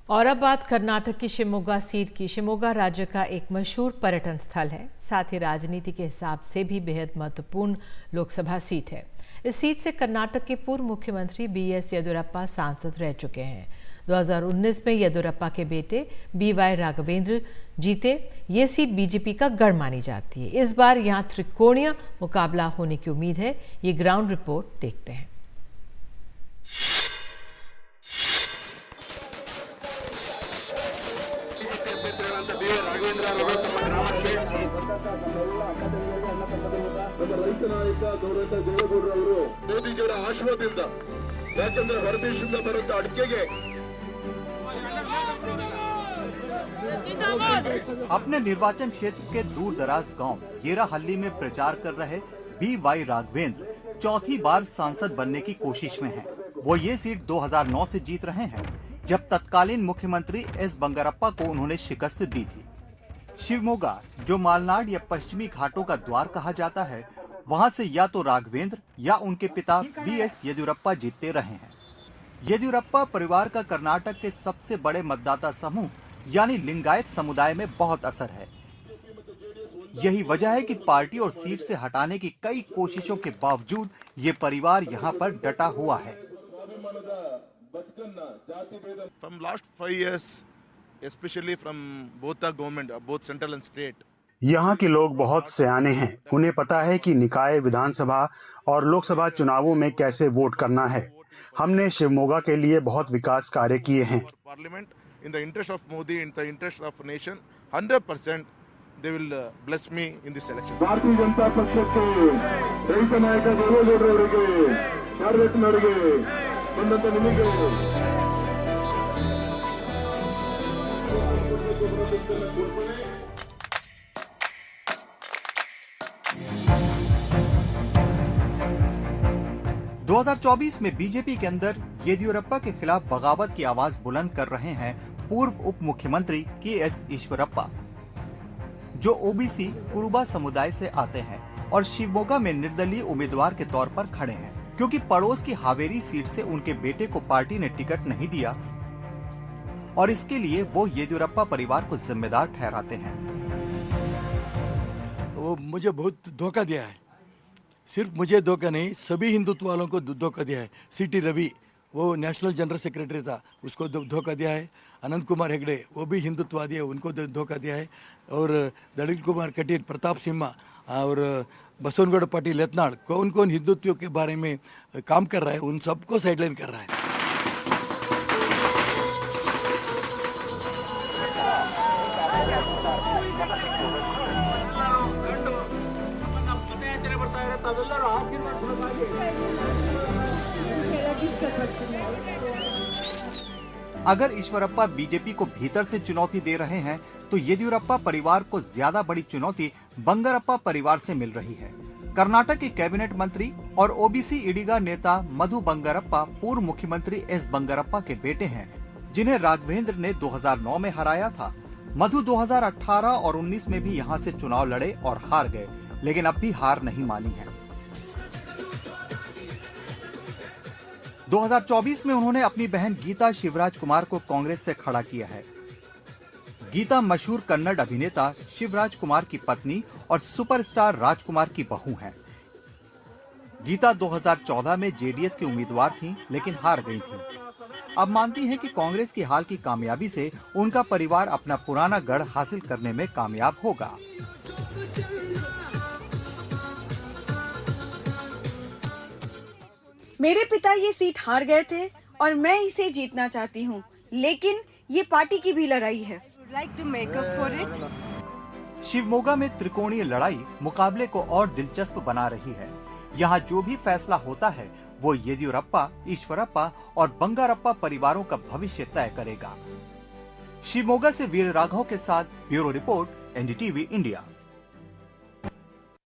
और अब बात कर्नाटक की शिवमोगा सीट की। शिवमोगा राज्य का एक मशहूर पर्यटन स्थल है, साथ ही राजनीति के हिसाब से भी बेहद महत्वपूर्ण लोकसभा सीट है। इस सीट से कर्नाटक के पूर्व मुख्यमंत्री BS येदियुरप्पा सांसद रह चुके हैं। 2019 में येदियुरप्पा के बेटे BY राघवेंद्र जीते। ये सीट बीजेपी का गढ़ मानी जाती है। इस बार यहां त्रिकोणीय मुकाबला होने की उम्मीद है। ये ग्राउंड रिपोर्ट देखते हैं। ರೈತ ನಾಯಕ ಗೌರವ ದೇವೇಗೌಡರು ಅವರು ಮೋದಿಜಿಯವರ ಆಶೀರ್ವಾದದಿಂದ ಯಾಕಂದ್ರೆ ಹೊರದೇಶದಿಂದ ಬರುತ್ತ ಅಡಿಕೆಗೆ अपने निर्वाचन क्षेत्र के दूर दराज गांव येराहल्ली में प्रचार कर रहे BY राघवेंद्र चौथी बार सांसद बनने की कोशिश में हैं। वो ये सीट 2009 से जीत रहे हैं, जब तत्कालीन मुख्यमंत्री S बंगारप्पा को उन्होंने शिकस्त दी थी। शिवमोगा, जो मालनाड या पश्चिमी घाटों का द्वार कहा जाता है, वहां से या तो राघवेंद्र या उनके पिता BS येदियुरप्पा जीतते रहे हैं। येदियुरप्पा परिवार का कर्नाटक के सबसे बड़े मतदाता समूह यानी लिंगायत समुदाय में बहुत असर है। यही वजह है कि पार्टी और सीट से हटाने की कई कोशिशों के बावजूद ये परिवार यहाँ पर डटा हुआ है। From last 5 years, especially from both the government, both central and state. यहाँ के लोग बहुत सयाने हैं। उन्हें पता है कि निकाय, विधानसभा और लोकसभा चुनावों में कैसे वोट करना है। हमने शिवमोगा के लिए बहुत विकास कार्य किए हैं। Parliament, in the interest of Modi, in the interest of nation, 100% they will bless me in this election. ಭಾರತೀಯ ಜನತಾ ಪಕ್ಷಕ್ಕೆ ರೈತ ನಾಯಕ ದೇವೇಗೌಡರು ಅವರಿಗೆ ಕಾರ್ಯಕರ್ತರಿಗೆ ಬಂದಂತ ನಿಮಗೆ 2024 में बीजेपी के अंदर येदियुरप्पा के खिलाफ बगावत की आवाज बुलंद कर रहे हैं पूर्व उप मुख्यमंत्री KS ईश्वरप्पा, जो OBC कुरुबा समुदाय से आते हैं और शिवमोगा में निर्दलीय उम्मीदवार के तौर पर खड़े हैं, क्योंकि पड़ोस की हावेरी सीट से उनके बेटे को पार्टी ने टिकट नहीं दिया और इसके लिए वो येदियुरप्पा परिवार को जिम्मेदार ठहराते हैं। वो मुझे बहुत धोखा दिया है। सिर्फ मुझे धोखा नहीं, सभी हिंदुत्व वालों को धोखा दिया है। CT रवि, वो नेशनल जनरल सेक्रेटरी था, उसको धोखा दिया है। अनंत कुमार हेगड़े, वो भी हिंदुत्ववादी है, उनको धोखा दिया है। और दलित कुमार कटीर, प्रताप सिम्हा और बसवनगौड़ पाटिल यत्नाड़, कौन कौन हिंदुत्व के बारे में काम कर रहा है, उन सबको साइडलाइन कर रहा है। अगर ईश्वरप्पा बीजेपी को भीतर से चुनौती दे रहे हैं, तो येदियुरप्पा परिवार को ज्यादा बड़ी चुनौती बंगारप्पा परिवार से मिल रही है। कर्नाटक के कैबिनेट मंत्री और OBC ईडिगा नेता मधु बंगारप्पा पूर्व मुख्यमंत्री S बंगारप्पा के बेटे हैं, जिन्हें राघवेंद्र ने 2009 में हराया था। मधु 2018 और 19 में भी यहाँ से चुनाव लड़े और हार गए, लेकिन अब भी हार नहीं मानी है। 2024 में उन्होंने अपनी बहन गीता शिवराज कुमार को कांग्रेस से खड़ा किया है। गीता मशहूर कन्नड़ अभिनेता शिवराज कुमार की पत्नी और सुपरस्टार राजकुमार की बहू हैं। गीता 2014 में JDS की उम्मीदवार थीं, लेकिन हार गई थीं। अब मानती हैं कि कांग्रेस की हाल की कामयाबी से उनका परिवार अपना पुराना गढ़ हासिल करने में कामयाब होगा। मेरे पिता ये सीट हार गए थे और मैं इसे जीतना चाहती हूँ, लेकिन ये पार्टी की भी लड़ाई है। शिवमोगा में त्रिकोणीय लड़ाई मुकाबले को और दिलचस्प बना रही है। यहाँ जो भी फैसला होता है, वो येदियुरप्पा, ईश्वरप्पा और बंगारप्पा परिवारों का भविष्य तय करेगा। शिवमोगा से वीर राघव के साथ ब्यूरो रिपोर्ट, NDTV इंडिया।